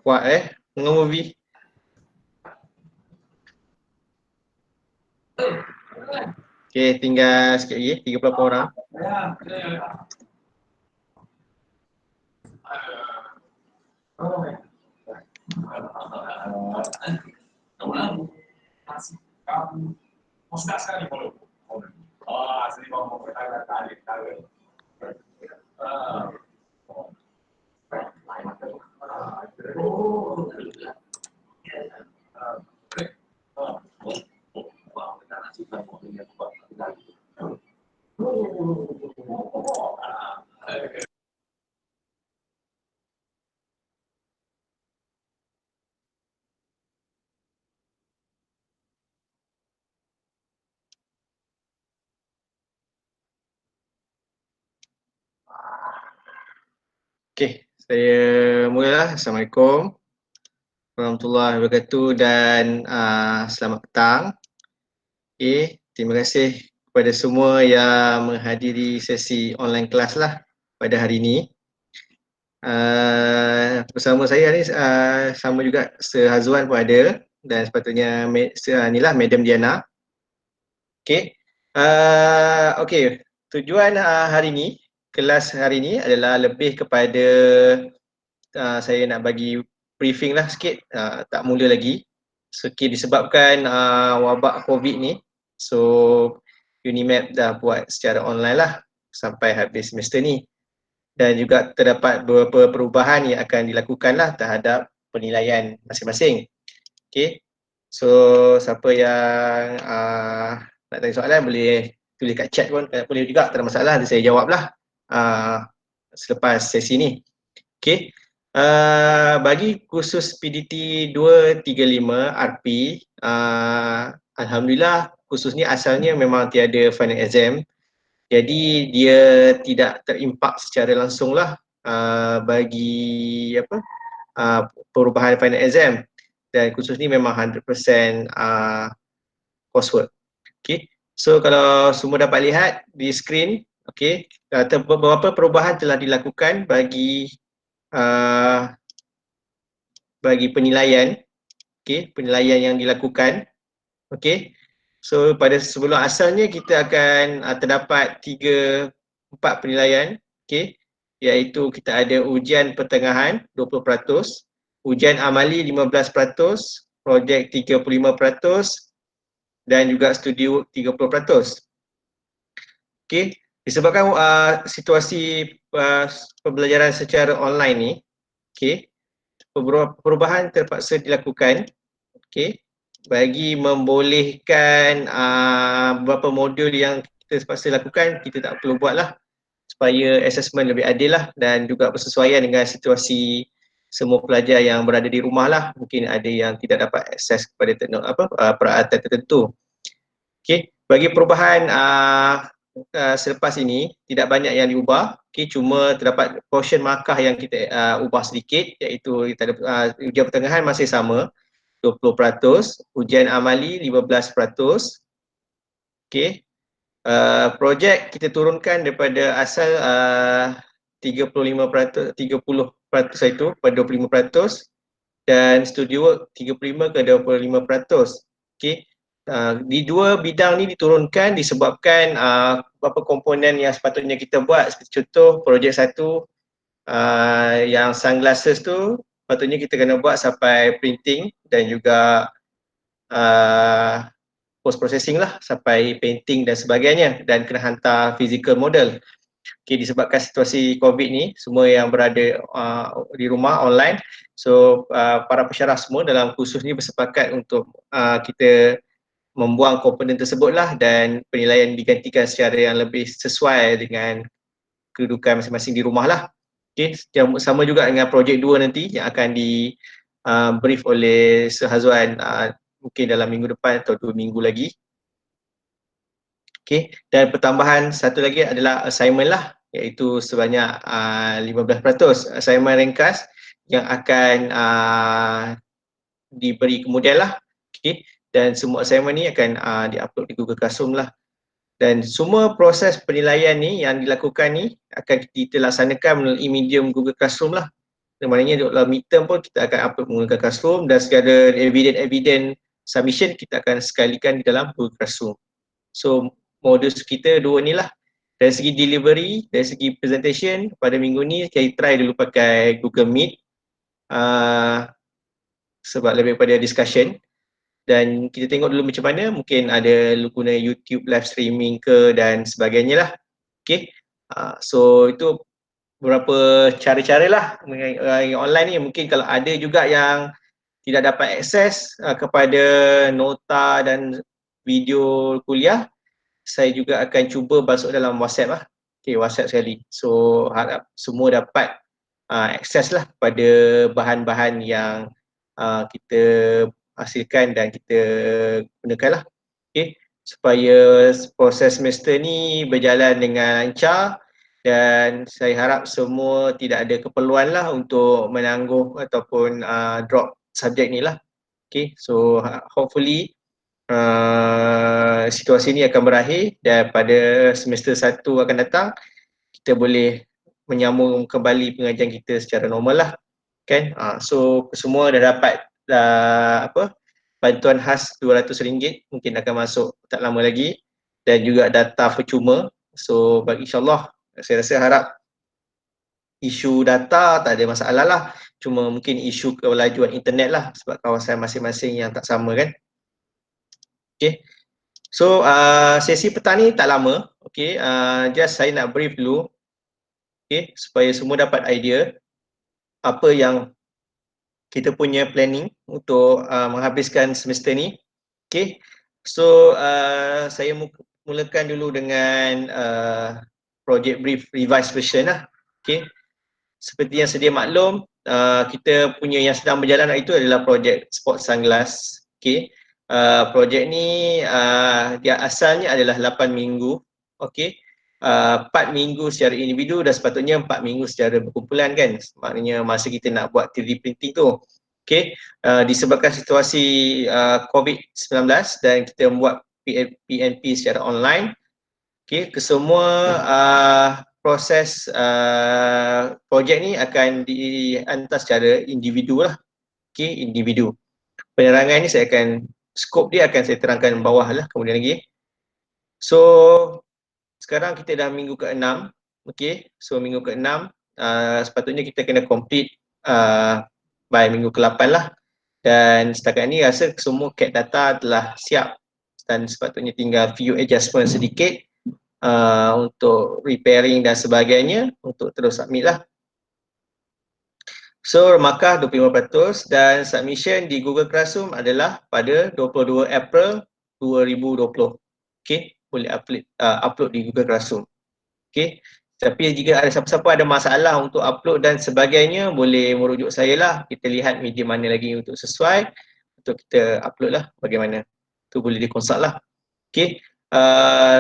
Kuat movie. Okay, tinggal sikit lagi, 38 orang. Okay, saya mulalah. Assalamualaikum warahmatullahi wabarakatuh dan selamat petang. Okay, terima kasih kepada semua yang menghadiri sesi online kelas lah pada hari ini. Bersama saya ni sama juga Sir Hazwan pun ada dan sepatutnya inilah Madam Diana. Okay, okay. Tujuan hari ini, kelas hari ini adalah lebih kepada saya nak bagi briefing lah sikit, tak mula lagi sikit disebabkan wabak COVID ni. So Unimap dah buat secara online lah sampai habis semester ni, dan juga terdapat beberapa perubahan yang akan dilakukan lah terhadap penilaian masing-masing. Okay, so siapa yang nak tanya soalan boleh tulis kat chat pun boleh juga, tak ada masalah, nanti saya jawab lah selepas sesi ni. Okay, bagi kursus PDT 235 RP, Alhamdulillah kursus ni asalnya memang tiada final exam, jadi dia tidak terimpak secara langsung lah bagi perubahan final exam, dan kursus ni memang 100% coursework. Okay, so kalau semua dapat lihat di skrin, okay, beberapa perubahan telah dilakukan bagi penilaian, okay, penilaian yang dilakukan. Okay, so pada sebelum asalnya kita akan terdapat 4 penilaian, okay, iaitu kita ada ujian pertengahan 20%, ujian amali 15%, projek 35%, dan juga studi work 30%. Okay, disebabkan situasi pembelajaran secara online ni, okay, perubahan terpaksa dilakukan, okay, bagi membolehkan beberapa modul yang kita terpaksa lakukan, kita tak perlu buat lah, supaya assessment lebih adil lah dan juga bersesuaian dengan situasi semua pelajar yang berada di rumah lah. Mungkin ada yang tidak dapat akses kepada peralatan tertentu. Okay, bagi perubahan selepas ini tidak banyak yang diubah. Okay, cuma terdapat portion markah yang kita ubah sedikit, iaitu kita ada ujian pertengahan masih sama 20%, ujian amali 15%. Okay, projek kita turunkan daripada asal 30% itu pada 25%, dan studi work 35 ke 25%. Okay, di dua bidang ni diturunkan disebabkan beberapa komponen yang sepatutnya kita buat, seperti contoh projek 1 yang sunglasses tu patutnya kita kena buat sampai printing dan juga post processing lah, sampai painting dan sebagainya, dan kena hantar physical model. Okay, disebabkan situasi COVID ni, semua yang berada di rumah online, so para pensyarah semua dalam kursus ni bersepakat untuk kita membuang komponen tersebut lah, dan penilaian digantikan secara yang lebih sesuai dengan kedudukan masing-masing di rumah lah. Okay, sama juga dengan projek 2 nanti yang akan di brief oleh Sir Hazwan mungkin dalam minggu depan atau 2 minggu lagi. Okay, dan pertambahan satu lagi adalah assignment lah, iaitu sebanyak 15% assignment ringkas yang akan diberi kemudian lah. Okay, dan semua assignment ni akan diupload di Google Classroom lah, dan semua proses penilaian ni yang dilakukan ni akan kita laksanakan melalui medium Google Classroom lah. maknanya dalam midterm pun kita akan upload menggunakan Classroom, dan segala evidence submission kita akan sekalikan di dalam Google Classroom. So modus kita dua ni lah. Dari segi delivery, dari segi presentation, pada minggu ni kita try dulu pakai Google Meet sebab lebih pada discussion, dan kita tengok dulu macam mana, mungkin ada guna YouTube live streaming ke dan sebagainya lah. Okay, so itu beberapa cara-cara lah yang online ni. Mungkin kalau ada juga yang tidak dapat akses kepada nota dan video kuliah, saya juga akan cuba masuk dalam WhatsApp lah. Okay, WhatsApp sekali. So harap semua dapat akses lah pada bahan-bahan yang kita hasilkan dan kita gunakan lah. Okay, supaya proses semester ni berjalan dengan lancar, dan saya harap semua tidak ada keperluan lah untuk menangguh ataupun drop subjek ni lah. Okay, so hopefully situasi ni akan berakhir, dan pada semester 1 akan datang kita boleh menyambung kembali pengajian kita secara normal lah, kan. So semua dah dapat bantuan khas RM200 mungkin akan masuk tak lama lagi, dan juga data percuma. So bagi insyaAllah saya rasa harap isu data tak ada masalah lah, cuma mungkin isu kelajuan internet lah sebab kawasan masing-masing yang tak sama, kan. Okay, so sesi petang ni tak lama. Okay, just saya nak brief dulu, okay, supaya semua dapat idea apa yang kita punya planning untuk menghabiskan semester ni. Okay, so saya mulakan dulu dengan project brief revised version lah. Okay, seperti yang sedia maklum, kita punya yang sedang berjalan itu adalah projek Sport Sunglass. Okay, projek ni dia asalnya adalah 8 minggu. Okay, 4 minggu secara individu dan sepatutnya 4 minggu secara berkumpulan, kan. Maknanya masa kita nak buat 3D printing tu. Okay, disebabkan situasi COVID-19 dan kita membuat PNP secara online. Okay, kesemua proses projek ni akan dihantar secara individu lah. Okay, individu. Penerangan ni saya akan, skop dia akan saya terangkan bawah lah kemudian lagi. So sekarang kita dah minggu ke-6. Okay, so minggu ke-6 sepatutnya kita kena complete by minggu ke-8 lah. Dan setakat ni rasa semua CAD data telah siap dan sepatutnya tinggal few adjustment sedikit untuk repairing dan sebagainya untuk terus submit lah. So markah 25% dan submission di Google Classroom adalah pada 22 April 2020. Okay, boleh upload di Google Classroom. Okay, tapi jika ada siapa-siapa ada masalah untuk upload dan sebagainya, boleh merujuk saya lah. Kita lihat media mana lagi untuk sesuai untuk kita upload lah, bagaimana tu boleh dikonsult lah. Okay,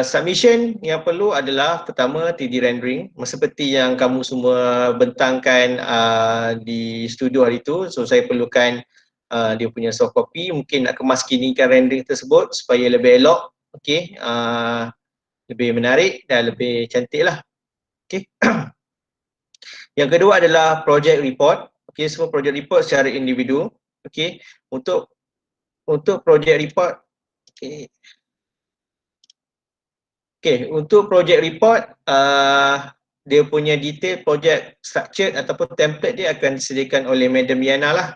submission yang perlu adalah pertama 3D rendering seperti yang kamu semua bentangkan di studio hari tu. So saya perlukan dia punya soft copy, mungkin nak kemas kinikan rendering tersebut supaya lebih elok. Okay, lebih menarik dan lebih cantik lah. Okay. Yang kedua adalah project report. Okay, semua project report secara individu. Okay, untuk project report, okay, untuk project report dia punya detail project structure ataupun template dia akan disediakan oleh Madam Diana lah.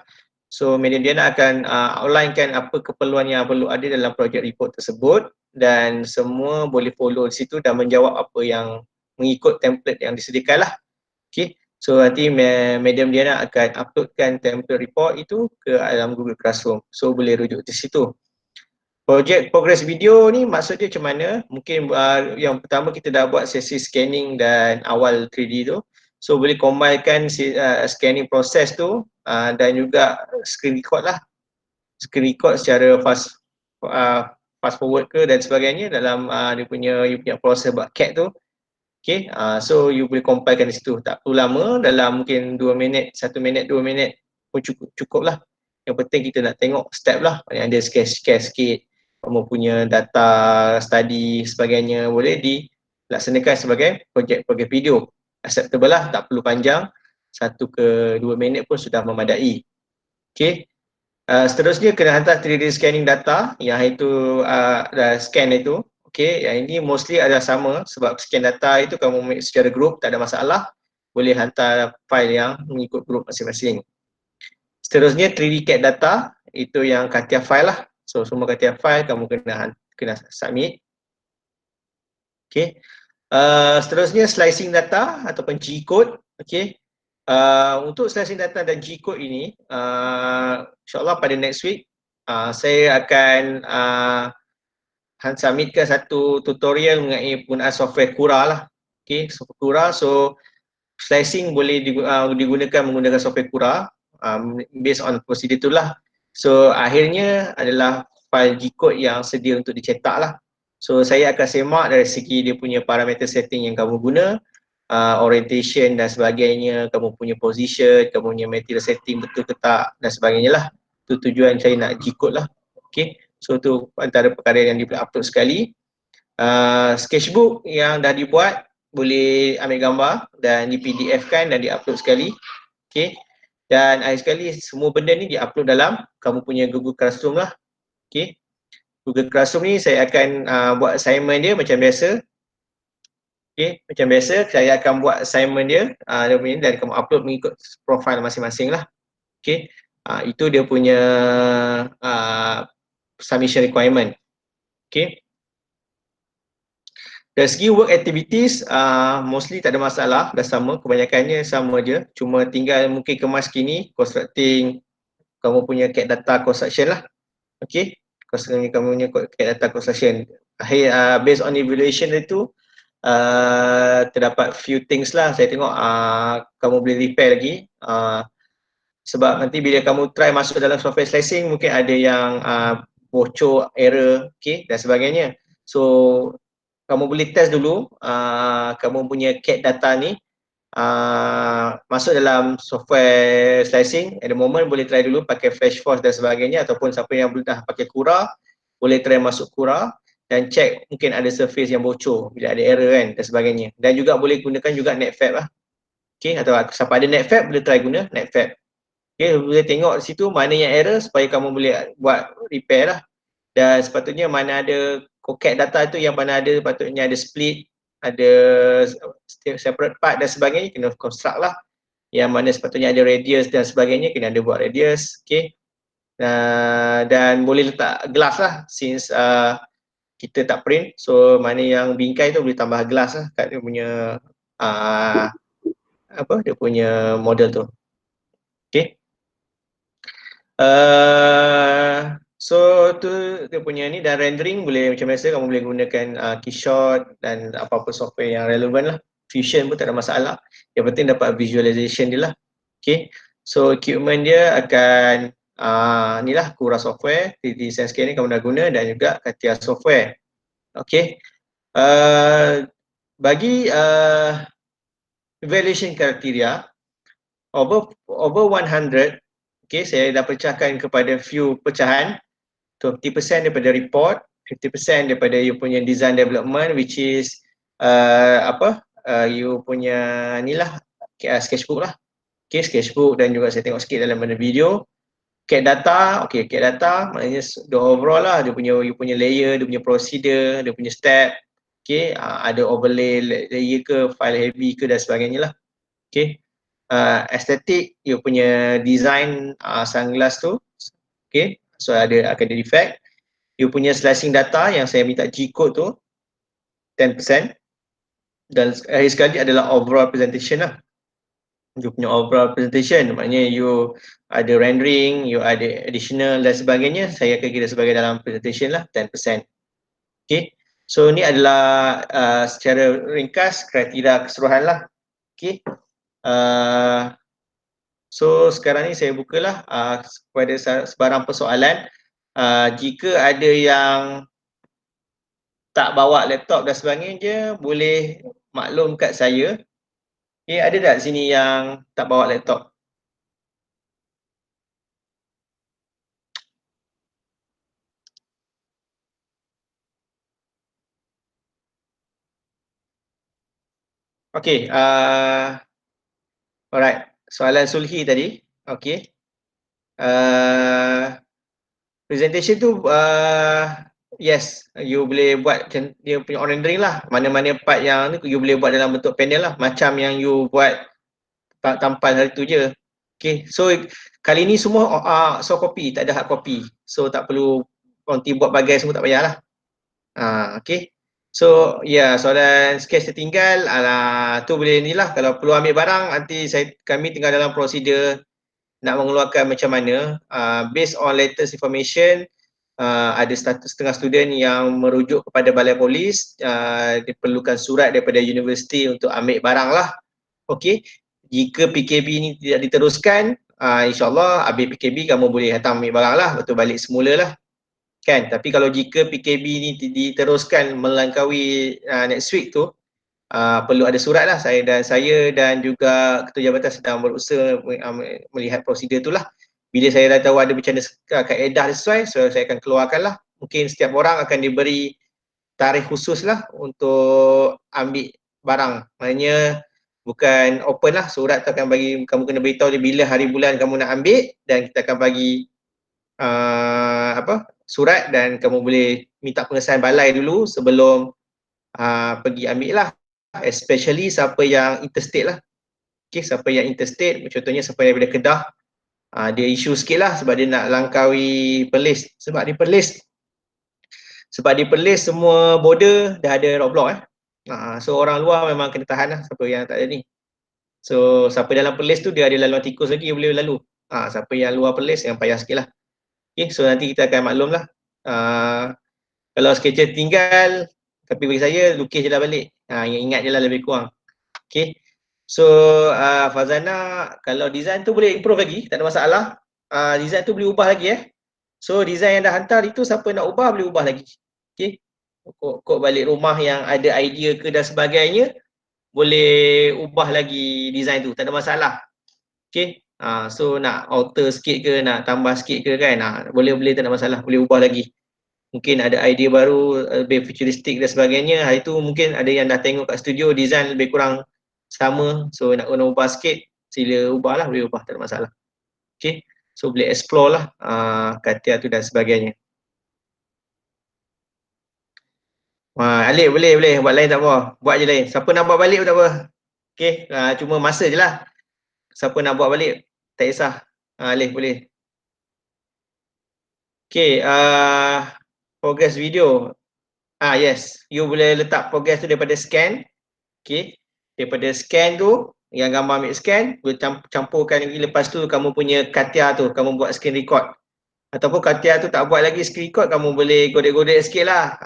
So Madam Diana akan outlinekan apa keperluan yang perlu ada dalam project report tersebut, dan semua boleh follow di situ dan menjawab apa yang mengikut template yang disediakan lah. Okay, so nanti Madam Diana akan uploadkan template report itu ke dalam Google Classroom. So boleh rujuk di situ. Project progress video ni maksudnya macam mana? Mungkin yang pertama kita dah buat sesi scanning dan awal 3D tu. So boleh combinekan scanning proses tu dan juga screen record lah. Screen record secara fast forward ke dan sebagainya dalam dia punya proses buat CAD tu. Okay, so you boleh compilekan di situ. Tak perlu lama, dalam mungkin 2 minit, 1 minit, 2 minit pun cukup lah. Yang penting kita nak tengok step lah. Yang ada sketch sikit, kamu punya data, study sebagainya boleh dilaksanakan sebagai projek video. Acceptable lah, tak perlu panjang. 1 ke 2 minit pun sudah memadai. Okey. Seterusnya kena hantar 3D scanning data yang itu scan itu. Okey, yang ini mostly adalah sama sebab scan data itu kamu make secara group tak ada masalah. Boleh hantar file yang mengikut group masing-masing. Seterusnya 3D CAD data itu yang katia file lah. So semua katia file kamu kena submit. Okey. Seterusnya slicing data ataupun G-code. Okey. Untuk slicing data dan G-code ini, insyaAllah pada next week, saya akan submitkan satu tutorial mengenai penggunaan software Cura lah. Okay, software Cura. So, slicing boleh digunakan menggunakan software Cura based on prosedur itulah. So, akhirnya adalah file G-code yang sedia untuk dicetak lah. So, saya akan semak dari segi dia punya parameter setting yang kamu guna, orientation dan sebagainya, kamu punya position, kamu punya material setting betul ke tak dan sebagainya lah. Itu tujuan saya nak G-code lah. Okay, so tu antara perkara yang di-upload sekali. Sketchbook yang dah dibuat boleh ambil gambar dan di PDF kan dan di-upload sekali. Okay, dan akhir sekali semua benda ni di-upload dalam kamu punya Google Classroom lah. Okay, Google Classroom ni saya akan buat assignment dia macam biasa. Okay, macam biasa saya akan buat assignment dia dan kamu upload mengikut profile masing-masing lah. Okay, itu dia punya submission requirement. Okay, dari segi work activities mostly tak ada masalah, dah sama, kebanyakannya sama je, cuma tinggal mungkin kemas kini constructing kamu punya CAD data construction lah. Okay, kamu punya CAD data construction. Based on evaluation itu terdapat few things lah saya tengok kamu boleh repair lagi sebab nanti bila kamu try masuk dalam software slicing mungkin ada yang bocor, error, okay, dan sebagainya. So kamu boleh test dulu kamu punya CAD data ni masuk dalam software slicing. At the moment boleh try dulu pakai FlashForce dan sebagainya, ataupun siapa yang dah pakai Cura boleh try masuk Cura dan check mungkin ada surface yang bocor bila ada error kan dan sebagainya. Dan juga boleh gunakan juga Netfab lah. Okay, atau siapa ada Netfab boleh try guna Netfab. Okay, boleh tengok di situ mana yang error supaya kamu boleh buat repair lah. Dan sepatutnya mana ada CAD data tu yang mana ada patutnya ada split, ada separate part dan sebagainya, kena construct lah. Yang mana sepatutnya ada radius dan sebagainya, kena ada buat radius. Okay. Dan boleh letak glass lah since kita tak print. So mana yang bingkai tu boleh tambah glass lah kat dia punya dia punya model tu. Okay. So tu dia punya ni, dan rendering boleh macam biasa kamu boleh gunakan Keyshot dan apa-apa software yang relevan lah. Fusion pun tak ada masalah. Yang penting dapat visualization dia lah. Okay. So equipment dia akan ni lah Cura software, 3D Sense Scanning kamu dah guna dan juga Katia software. Okay. Bagi evaluation criteria over 100, okay, saya dah pecahkan kepada few pecahan. 20% daripada report, 50% daripada you punya design development, which is you punya ni lah sketchbook lah. Okay, sketchbook dan juga saya tengok sikit dalam benda video. CAD data, okay, CAD data maknanya the overall lah, dia punya you punya layer, dia punya procedure, dia punya step. Okay, ada overlay layer ke, file heavy ke dan sebagainya lah. Okay, aesthetic, you punya design sunglass tu. Okay, so akan ada defect. You punya slicing data yang saya minta G-code tu 10%, dan akhir sekali adalah overall presentation lah. You punya overall presentation maknanya you ada rendering, you ada additional dan sebagainya, saya akan kira sebagai dalam presentation lah 10%. Okay, so ni adalah secara ringkas kriteria keseluruhan lah. Okay, so sekarang ni saya bukalah kepada sebarang persoalan. Jika ada yang tak bawa laptop dan sebagainya, boleh maklum kat saya. Okay, ada tak sini yang tak bawa laptop? Okay, alright. soalan sulhi tadi. Okey. Presentation tu yes, you boleh buat dia punya rendering lah. Mana-mana part yang ni you boleh buat dalam bentuk panel lah, macam yang you buat tampal hari tu je. Okay, so kali ni semua soft copy, tak ada hard copy. So tak perlu nanti buat bagai semua, tak payahlah. Okay. So soalan sketch tertinggal tu boleh ni lah, kalau perlu ambil barang nanti kami tengah dalam prosedur nak mengeluarkan macam mana. Based on latest information, ada setengah student yang merujuk kepada balai polis, diperlukan surat daripada universiti untuk ambil barang lah. Okey, jika PKB ni tidak diteruskan, insyaAllah habis PKB kamu boleh datang ambil barang lah, betul balik semula lah kan. Tapi kalau jika PKB ni diteruskan melangkaui next week tu, perlu ada surat lah. Saya dan juga Ketua Jabatan sedang berusaha melihat prosedur tu lah. Bila saya dah tahu ada macam mana kaedah sesuai, so saya akan keluarkan lah. Mungkin setiap orang akan diberi tarikh khusus lah untuk ambil barang. Maknanya bukan open lah, surat tu akan bagi, kamu kena beritahu dia bila hari bulan kamu nak ambil, dan kita akan bagi surat, dan kamu boleh minta pengesahan balai dulu sebelum pergi ambil lah. Especially siapa yang interstate lah. Okay, siapa yang interstate, contohnya siapa yang daripada Kedah, dia isu sikit lah sebab dia nak langkaui Perlis. Sebab di Perlis semua border dah ada roadblock so orang luar memang kena tahan lah, siapa yang tak ada ni. So siapa dalam Perlis tu dia ada laluan tikus lagi, boleh lalu. Siapa yang luar Perlis yang payah sikit lah. Okay, so nanti kita akan maklum lah. Kalau sketcher tinggal, tapi bagi saya lukis je lah balik. Ingat je lah lebih kurang. Okay. So Fazana, kalau design tu boleh improve lagi, tak ada masalah. Design tu boleh ubah lagi So design yang dah hantar itu, siapa nak ubah boleh ubah lagi. Okay. Kok balik rumah yang ada idea ke dan sebagainya, boleh ubah lagi design tu, tak ada masalah. Okay. So nak alter sikit ke, nak tambah sikit ke kan, boleh tak ada masalah, boleh ubah lagi. Mungkin ada idea baru, lebih futuristik dan sebagainya. Hari tu mungkin ada yang dah tengok kat studio, design lebih kurang sama, so nak kena ubah sikit, sila ubah lah, boleh ubah, tak ada masalah. Okay, so boleh explore lah katia tu dan sebagainya. Alif boleh buat lain tak apa, buat je lain. Siapa nak buat balik pun tak apa. Okay, cuma masa je lah. Siapa nak buat balik, tak kisah. Alif boleh. Okay, progress video. Yes, you boleh letak progress tu daripada scan. Okay, daripada scan tu, yang gambar ambil scan, boleh campurkan lagi. Lepas tu kamu punya katia tu, kamu buat screen record. Ataupun katia tu tak buat lagi screen record, kamu boleh godek-godek sikit lah.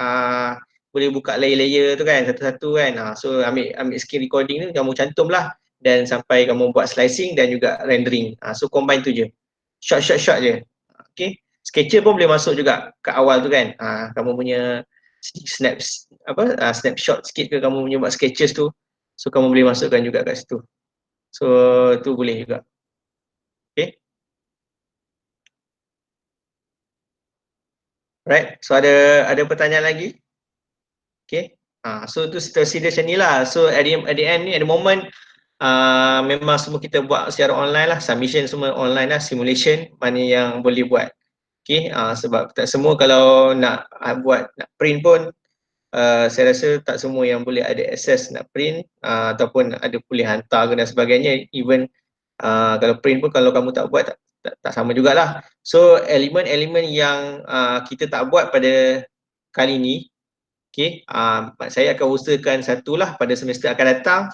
Boleh buka layer-layer tu kan, satu-satu kan. So ambil screen recording tu, kamu cantum lah. Dan sampai kamu buat slicing dan juga rendering. So combine tu je. Shot je. Okay. Sketcher pun boleh masuk juga kat awal tu kan. Kamu punya snapshot sikit ke kamu punya buat sketches tu, so kamu boleh masukkan juga kat situ. So tu boleh juga. Okay. Right. So ada pertanyaan lagi? Okay. So tu situasi dia macam ni lah. So at the end ni, at the moment, memang semua kita buat secara online lah. Submission semua online lah. Simulation mana yang boleh buat. Okay. Sebab tak semua kalau nak nak print pun, saya rasa tak semua yang boleh ada akses nak print, ataupun ada boleh hantar ke dan sebagainya. Even kalau print pun kalau kamu tak buat, tak sama jugalah. So elemen-elemen yang kita tak buat pada kali ni, okay, saya akan usahakan satulah pada semester akan datang.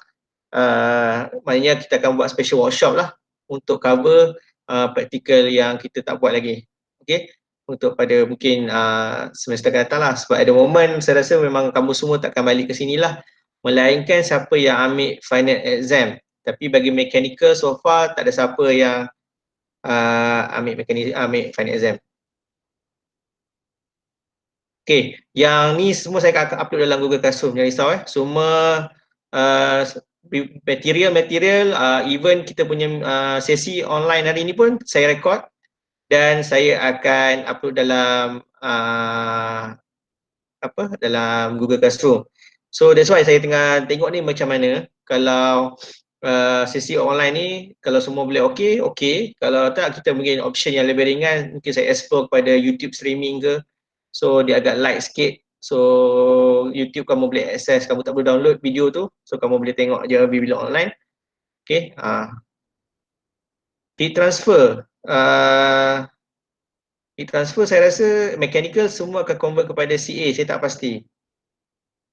Maknanya kita akan buat special workshop lah untuk cover praktikal yang kita tak buat lagi. Okay, untuk pada mungkin semester akan datang lah. Sebab ada moment saya rasa memang kamu semua takkan balik ke sini lah, melainkan siapa yang ambil final exam. Tapi bagi mechanical so far tak ada siapa yang ambil final exam. Okay, yang ni semua saya akan upload dalam Google Classroom, jangan risau semua material, even kita punya sesi online hari ni pun saya record dan saya akan upload dalam dalam Google Classroom. So that's why saya tengah tengok ni macam mana kalau sesi online ni kalau semua boleh okey. Kalau tak, kita mungkin option yang lebih ringan, mungkin saya explore kepada YouTube streaming ke. So dia agak light sikit. So YouTube kamu boleh access, kamu tak boleh download video tu. So kamu boleh tengok je bila online. Okay. Heat transfer. Heat transfer saya rasa mechanical semua akan convert kepada CA, saya tak pasti.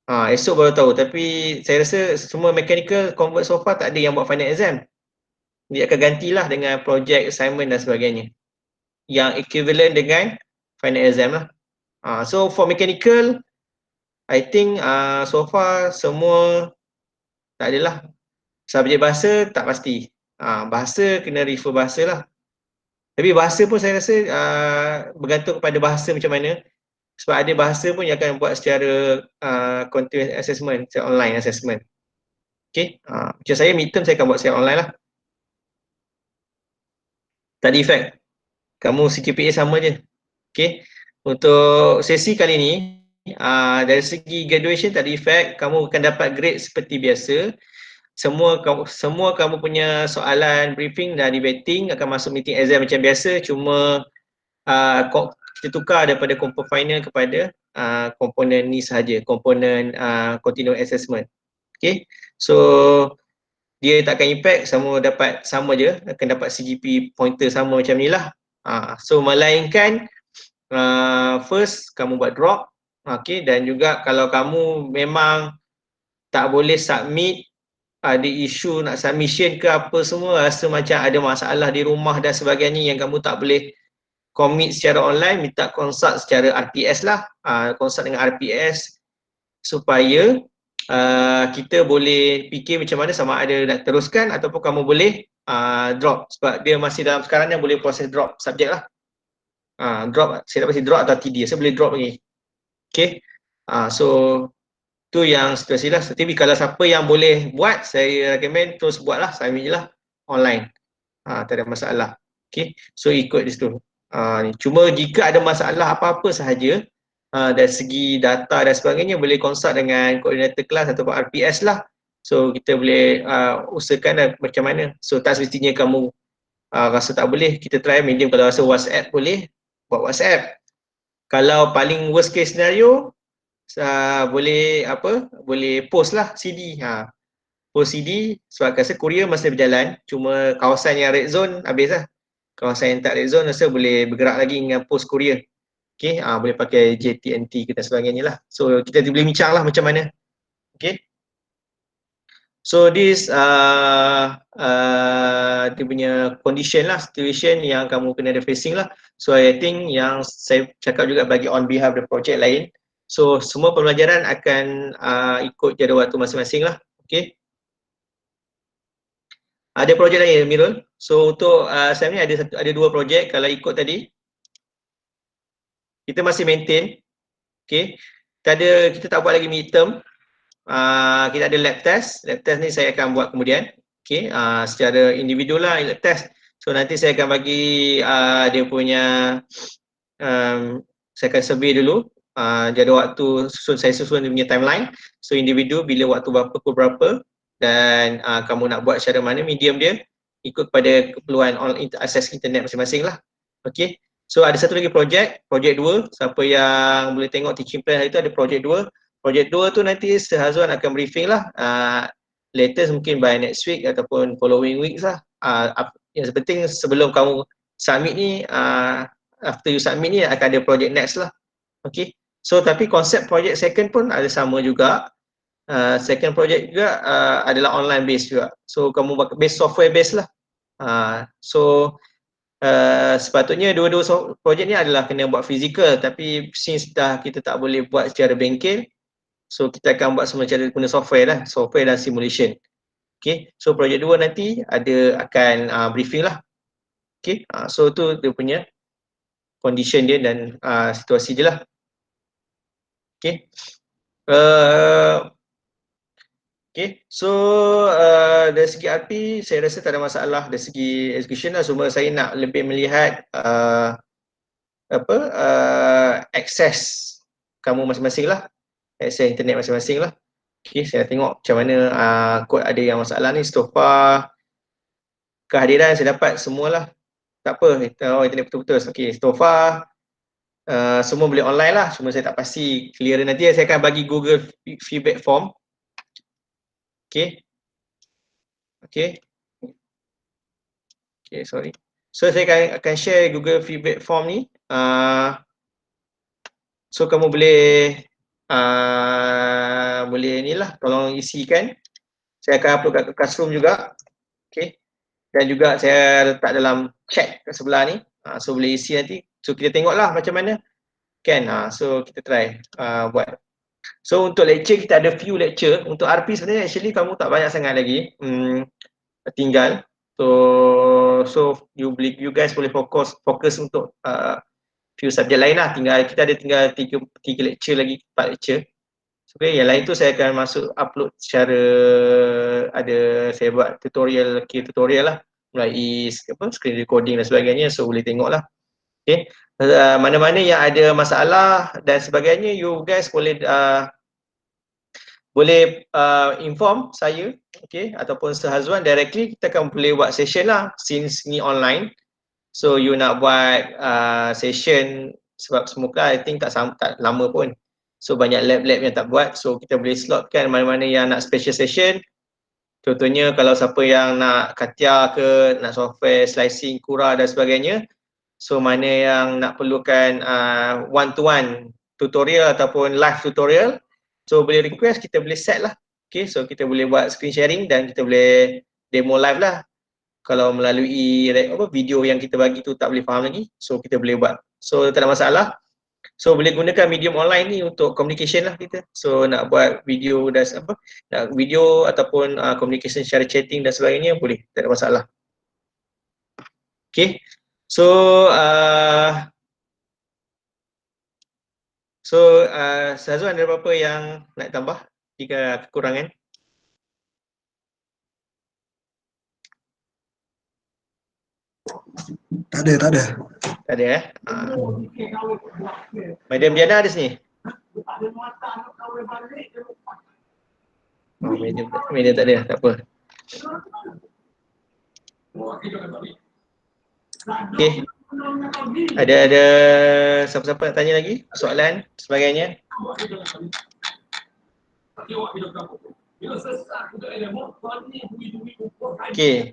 Esok baru tahu, tapi saya rasa semua mechanical convert so far tak ada yang buat final exam. Dia akan gantilah dengan project, assignment dan sebagainya. Yang equivalent dengan final exam lah. So for mechanical, I think so far semua tak adalah. Subjek bahasa tak pasti. Bahasa kena refer bahasa lah. Tapi bahasa pun saya rasa bergantung kepada bahasa macam mana. Sebab ada bahasa pun yang akan buat secara continuous assessment, secara online assessment. Okay, macam saya midterm saya akan buat secara online lah. Tak ada effect. Kamu CGPA sama je. Okay, untuk sesi kali ni, dari segi graduation tak ada effect. Kamu akan dapat grade seperti biasa. Semua kamu punya soalan briefing dan debating akan masuk meeting exam macam biasa. Cuma kita tukar daripada komponen final kepada komponen ni sahaja, komponen continuous assessment. Okay, so dia tak akan impact, sama dapat sama je, akan dapat CGP pointer sama macam ni lah. So melainkan first kamu buat drop, okay, dan juga kalau kamu memang tak boleh submit, ada isu nak submission ke apa semua, rasa macam ada masalah di rumah dan sebagainya yang kamu tak boleh commit secara online, minta consult secara RPS lah, consult dengan RPS supaya kita boleh fikir macam mana, sama ada nak teruskan ataupun kamu boleh drop, sebab dia masih dalam sekarang ni boleh proses drop subjek lah. Drop, saya tak pasti drop atau TD, saya boleh drop lagi. Okay, so tu yang situasi lah. Tapi kalau siapa yang boleh buat, saya recommend terus buat lah, submit je lah online, tak ada masalah. Okay, so ikut di situ. Cuma jika ada masalah apa-apa sahaja dari segi data dan sebagainya, boleh consult dengan koordinator kelas ataupun RPS lah. So kita boleh usahakan macam mana. So tak semestinya kamu rasa tak boleh, kita try medium. Kalau rasa WhatsApp boleh, buat WhatsApp. Kalau paling worst case scenario, boleh post lah CD. Post CD, sebab rasa courier masih berjalan, cuma kawasan yang red zone habis lah. Kawasan yang tak red zone rasa boleh bergerak lagi dengan post courier. Okay, boleh pakai JTNT dan sebagainya lah. So kita boleh bincang lah macam mana. Okay, so this dia punya condition lah, situation yang kamu kena ada facing lah. So I think yang saya cakap juga bagi on behalf the project lain, so semua pembelajaran akan ikut jadual waktu masing-masing lah. Okay, ada projek lain Mirul. So untuk saya ni ada dua projek. Kalau ikut tadi, kita masih maintain. Okay, kita tak buat lagi midterm. Kita ada lab test. Lab test ni saya akan buat kemudian. Okay, secara individu lah lab test. So nanti saya akan bagi dia punya, saya akan survey dulu jadual waktu, saya susun dia punya timeline. So individu bila waktu berapa, pukul berapa, dan kamu nak buat secara mana, medium dia ikut pada keperluan akses internet masing-masing lah. Okay, so ada satu lagi projek 2. Siapa yang boleh tengok teaching plan hari tu, ada projek 2. Projek 2 tu nanti Hazwan akan briefing lah, latest mungkin by next week ataupun following weeks lah. Yang penting sebelum kamu submit ni, after you submit ni akan ada projek next lah. Okay, so tapi konsep projek second pun ada sama juga. Second project juga adalah online based juga. So kamu base software based lah. So sepatutnya dua-dua projek ni adalah kena buat physical, tapi since dah kita tak boleh buat secara bengkel, so kita akan buat semua cara guna software lah, software dan simulation. Okay, so projek 2 nanti akan briefing lah. Okay, so tu dia punya condition dia dan situasi dia lah. Okay, okay, so dari segi RP saya rasa tak ada masalah. Dari segi execution lah, cuma saya nak lebih melihat akses kamu masing-masing lah, akses internet masing-masing lah. Okay, saya tengok macam mana kod ada yang masalah ni. So far kehadiran saya dapat semualah. Tak apa, internet betul-betul. Okay, so far semua boleh online lah. Cuma saya tak pasti clear. Nanti saya akan bagi Google feedback form. Okay. Okay. Okay, sorry. So saya akan share Google feedback form ni. So kamu boleh inilah, tolong isikan. Saya akan upload kat Classroom juga. Okay. Dan juga saya letak dalam chat kat sebelah ni. So boleh isi nanti. So kita tengoklah macam mana. Kan? So kita try buat. So untuk lecture kita ada few lecture. Untuk RP sebenarnya actually kamu tak banyak sangat lagi. Tinggal. So you guys boleh fokus untuk few subjek lain lah. Kita ada tinggal 3 lecture lagi, 4 lecture. Okay, yang lain tu saya akan masuk upload secara saya buat tutorial lah, mulai screen recording dan sebagainya, so boleh tengok lah. Okay, mana-mana yang ada masalah dan sebagainya, you guys boleh inform saya, okay, ataupun Hazwan directly. Kita akan boleh buat session lah, since ni online. So you nak buat session, sebab semoga I think tak lama pun. So banyak lab-lab yang tak buat, so kita boleh slotkan mana-mana yang nak special session. Contohnya kalau siapa yang nak Katia ke, nak software slicing, Cura dan sebagainya. So mana yang nak perlukan one-to-one tutorial ataupun live tutorial, so boleh request, kita boleh set lah. Okay, so kita boleh buat screen sharing dan kita boleh demo live lah. Kalau melalui video yang kita bagi tu tak boleh faham lagi, so kita boleh buat. So tak ada masalah. So boleh gunakan medium online ni untuk communication lah kita. So nak buat video dan nak video ataupun communication secara chatting dan sebagainya boleh, tak ada masalah. Okay. So Syazwan, ada apa-apa yang nak tambah jika kekurangan? Tak ada. Tak ada Madam Diana ada sini? Madam tak ada, tak apa. Okay. Ada siapa-siapa nak tanya lagi? Soalan sebagainya? Okay.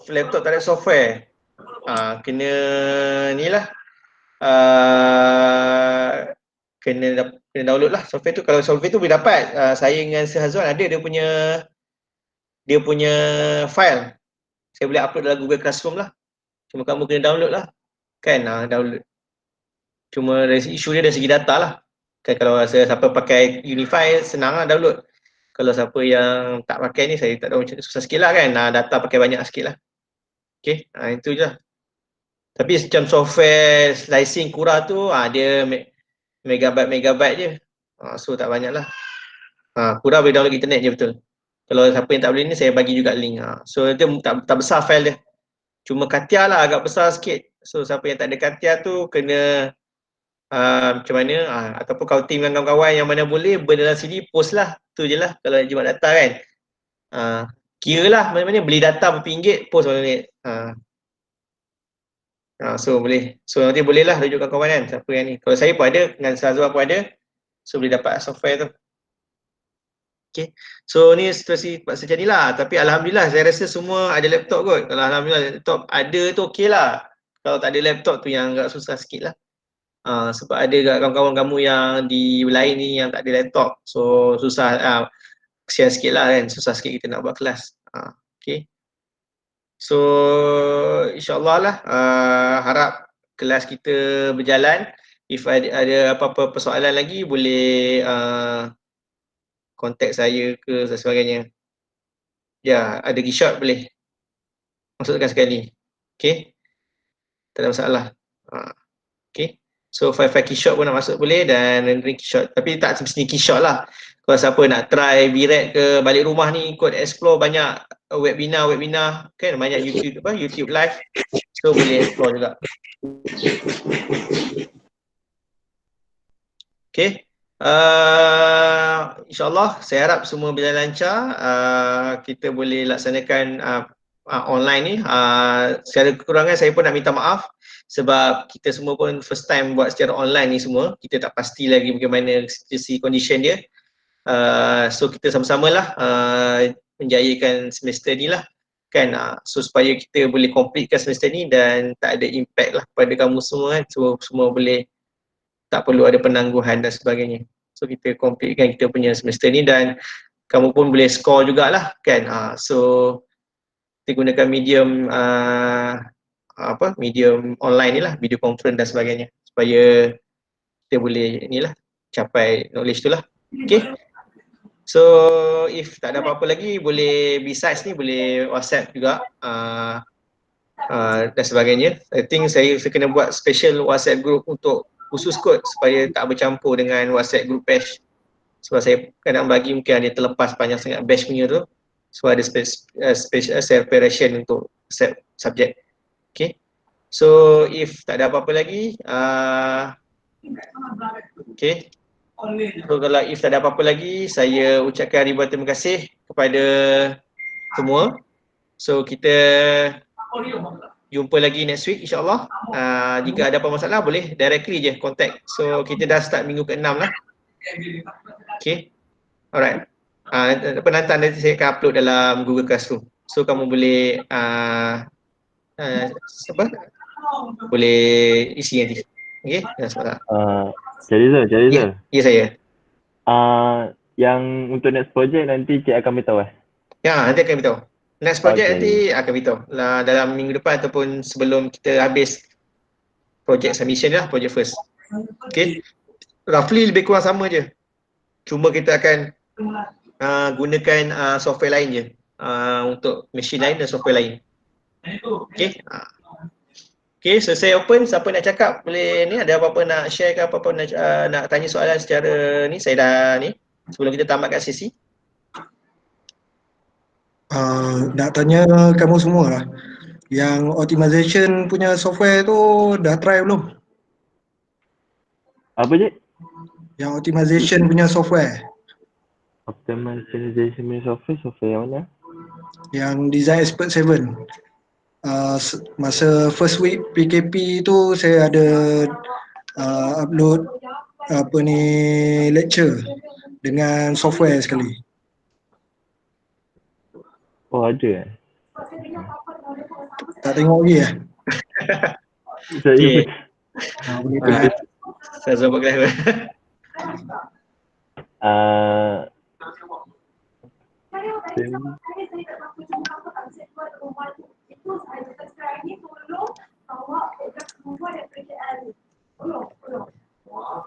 Laptop tak ada software. Kena ni lah. Kena download lah software tu. Kalau software tu boleh dapat, saya dengan Hazwan ada dia punya file. Saya boleh upload dalam Google Classroom lah. Cuma kamu kena download lah. Kan, download. Cuma dari isu dia dari segi data lah. Kan kalau siapa pakai Unify, senang lah download. Kalau siapa yang tak pakai ni, saya tak tahu, macam susah sikit lah kan. Data pakai banyak sikit lah. Okay, itu je lah. Tapi macam software slicing Cura tu, dia megabyte je. So tak banyak lah. Cura boleh download internet je betul. Kalau siapa yang tak boleh ni, saya bagi juga link. So dia tak besar file dia. Cuma Katia lah agak besar sikit. So siapa yang tak ada Katia tu kena macam mana, ataupun kau team dengan kawan-kawan yang mana boleh berdalam sini, post lah. Tu je lah kalau nak jimat data kan. Kira lah mana-mana beli data berapa ringgit, post berapa ringgit. So boleh. So nanti boleh lah rujuk kawan-kawan kan, siapa yang ni. Kalau saya pun ada, dengan Syazwan pun ada. So boleh dapat software tu. Okay. So ni situasi macam ni lah. Tapi Alhamdulillah saya rasa semua ada laptop kot. Kalau Alhamdulillah laptop ada tu okey lah. Kalau tak ada laptop tu yang agak susah sikit lah. Sebab ada kawan-kawan kamu yang di lain ni yang tak ada laptop. So susah, kesian sikit lah kan. Susah sikit kita nak buat kelas. Okay. So insyaAllah lah, harap kelas kita berjalan. If ada apa-apa persoalan lagi boleh kontak saya ke dan sebagainya. Ya, ada Keyshot boleh masukkan sekali. Okay, tak ada masalah. Okay, so file-file Keyshot pun nak masuk boleh, dan rendering Keyshot. Tapi tak mesti Keyshot lah. Kalau siapa nak try VRED ke balik rumah ni, ikut explore banyak webinar kan, banyak YouTube live. So boleh explore juga. Okay. InsyaAllah saya harap semua berjalan lancar. Kita boleh laksanakan online ni. Secara kekurangan saya pun nak minta maaf sebab kita semua pun first time buat secara online ni semua. Kita tak pasti lagi bagaimana situasi condition dia. So kita sama-sama lah menjayakan semester ni lah kan, so supaya kita boleh completekan semester ni dan tak ada impact lah pada kamu semua kan, so semua boleh, tak perlu ada penangguhan dan sebagainya. So kita completekan kita punya semester ni dan kamu pun boleh score jugalah kan. So kita gunakan medium medium online ni lah, video conference dan sebagainya supaya kita boleh inilah capai knowledge tu lah. Okay. So if tak ada apa-apa lagi, boleh besides ni boleh WhatsApp juga dan sebagainya. I think saya kena buat special WhatsApp group untuk khusus kot supaya tak bercampur dengan WhatsApp group bash. Sebab saya kadang bagi mungkin ada terlepas panjang sangat bash punya tu. So ada special separation untuk subjek. Okay. So if tak ada apa-apa lagi, okay. So kalau if tak ada apa-apa lagi, saya ucapkan ribuan terima kasih kepada semua. So kita jumpa lagi next week insyaAllah. Jika ada apa masalah boleh directly je contact. So kita dah start minggu ke-6 lah. Okay. Alright. Penantan nanti saya akan upload dalam Google Classroom. So kamu boleh boleh isi nanti. Okay. Cik Rizal. Ya saya. Yang untuk next project nanti Cik akan beritahu Ya, nanti akan beritahu. Next project nanti akan beritahu dalam minggu depan ataupun sebelum kita habis project submission lah, project first. Okay. Roughly lebih kurang sama je. Cuma kita akan gunakan software lain je untuk machine lain dan software lain. Okay. Okay, selesai open. Siapa nak cakap boleh ni, ada apa-apa nak share ke apa-apa nak tanya soalan secara ni, saya dah ni sebelum kita tamatkan sesi. Nak tanya kamu semua lah, yang optimization punya software tu dah try belum? Apa je? Yang optimization punya software. Optimization punya software yang mana? Yang Design Expert 7. Masa first week PKP tu saya ada upload lecture dengan software sekali. Oh ada Tak tengok lagi Okay. Boleh tengok. Saya sebut kelas.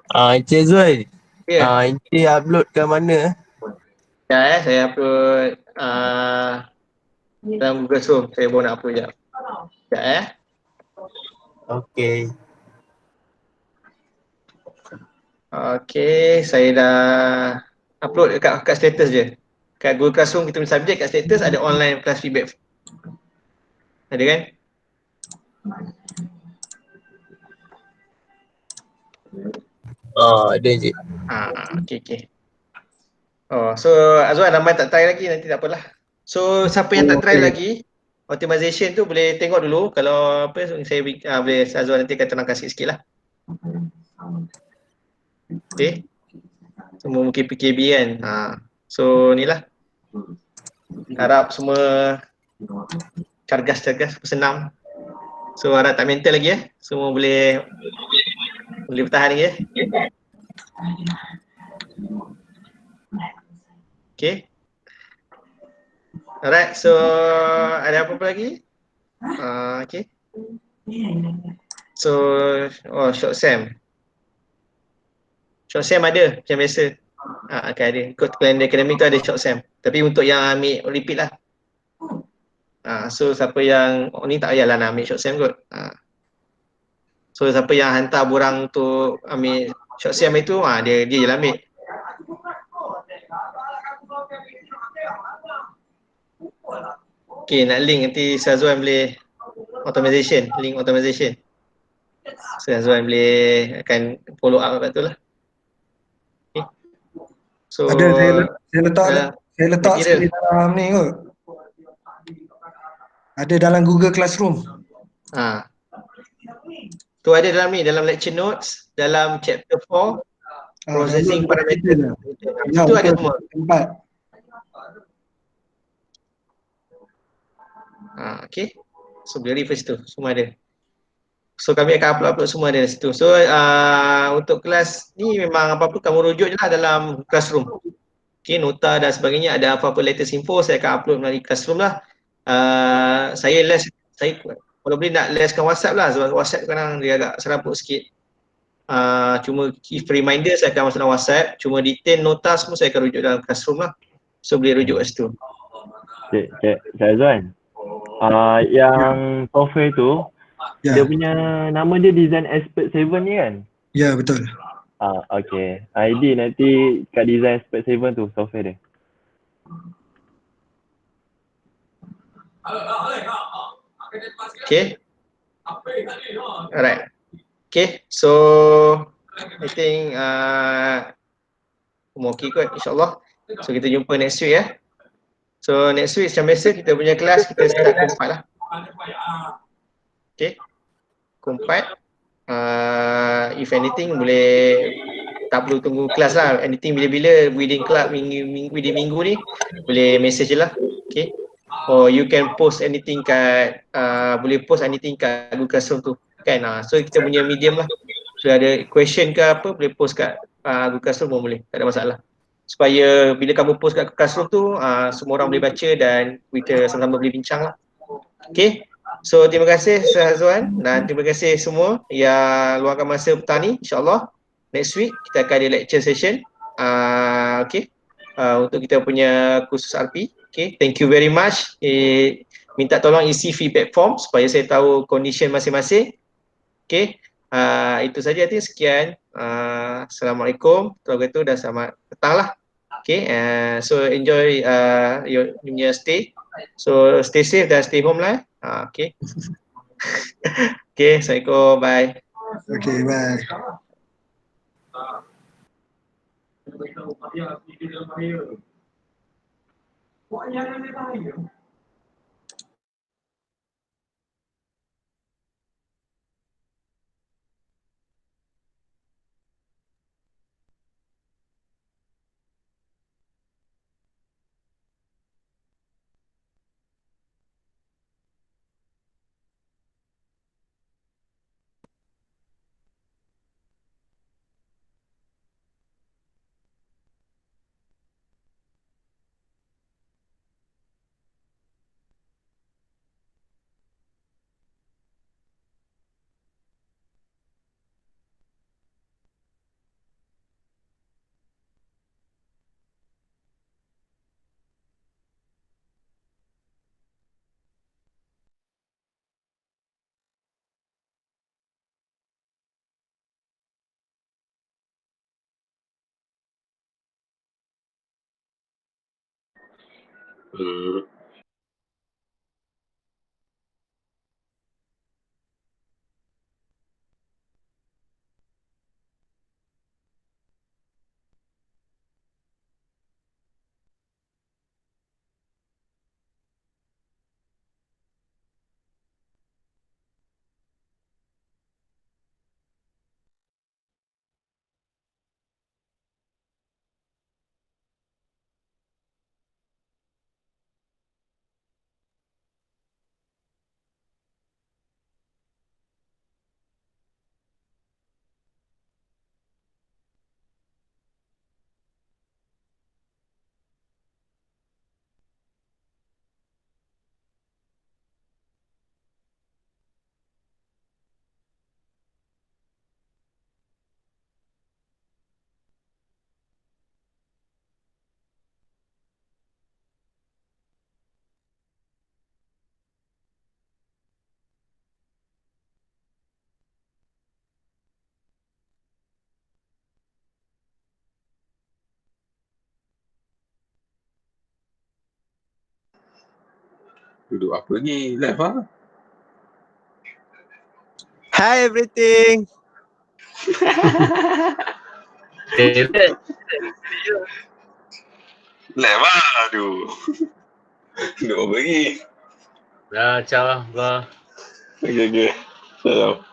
Encik Zul, Ya. Encik upload ke mana? Ya, saya upload dalam Google Zoom. Saya baru nak upload sekejap. Sekejap Okey. Okay, saya dah upload kat status je. Kat Google Classroom kita punya subjek, kat status ada online class feedback. Ada kan? Ada Encik. Okay. Oh, so Azwan ramai tak try lagi, nanti tak apalah. So siapa yang tak try lagi optimization tu boleh tengok dulu. Kalau apa saya boleh Azwan nanti akan terangkan sikit lah. Okay. Semua mungkin PKB kan. So ni lah. Harap semua cergas, bersenam. So harap tak mental lagi Semua boleh bertahan lagi Okay. Alright, so ada apa-apa lagi? Okay. So, short SEM. Short SEM ada macam biasa. Akan ada. Ikut kalender akademik tu ada short SEM. Tapi untuk yang ambil repeat lah. So siapa yang ni tak payahlah nak ambil short SEM kot. So siapa yang hantar borang untuk ambil short SEM itu, dia je lah ambil. Okay, nak link nanti Syazwan boleh link automation. Syazwan boleh akan follow up kat tu lah. So Ada dalam saya letak material. sekali dalam ni kot. Ada dalam Google Classroom. Tu ada dalam ni, dalam lecture notes, dalam chapter 4, processing Download dekat situ parameter. je. Ya, Itu ada betul. semua. Tempat. Okay. So boleh refer situ, semua ada. So kami akan upload semua ada di situ. So untuk kelas ni memang apa-apa kamu rujuk je lah dalam Classroom. Okay, nota dan sebagainya, ada apa-apa latest info saya akan upload melalui Classroom lah. Saya kalau boleh nak lesskan WhatsApp lah, sebab WhatsApp kadang dia agak serabut sikit. Cuma if reminder saya akan masuk dalam WhatsApp, cuma detail nota semua saya akan rujuk dalam Classroom lah. So boleh rujuk kat situ. Cik Azwan. Yang software tu, Ya, dia punya nama dia Design Expert 7 ni kan? ya betul. Okay. ID nanti kat Design Expert 7 tu software dia. Okay. Alright. Okay, so I think semua okay kot, insyaAllah. So kita jumpa next week ya. So next week macam biasa kita punya kelas kita start pukul 4 lah. Okay, pukul 4. If anything boleh, tak perlu tunggu kelas lah. Anything bila-bila within club within minggu ni boleh message je lah. Okay. Or you can post anything kat boleh post anything kat Google Classroom tu kan. So kita punya medium lah. So ada question ke apa boleh post kat Google Classroom pun boleh, tak ada masalah. Supaya bila kamu post kat Classroom tu semua orang boleh baca dan kita sama-sama boleh bincang lah. Okay. So terima kasih Syahzuan dan terima kasih semua yang luangkan masa petang ni. InsyaAllah next week kita akan ada lecture session. Okay. Untuk kita punya kursus RP. Okay. Thank you very much. Minta tolong isi feedback form supaya saya tahu condition masing-masing. Okay. Itu saja, sekian. Assalamualaikum. Terima dan selamat petang lah. Okay. So enjoy your stay. So stay safe dan stay home lah. Okay. Okay. Assalamualaikum. Bye. Okay, bye. Duduk apa lagi? Live ah? Hi everything. David. Lab lah. Aduh. Duk beri. Dah, ciao lah. Bye. Okay. Salam.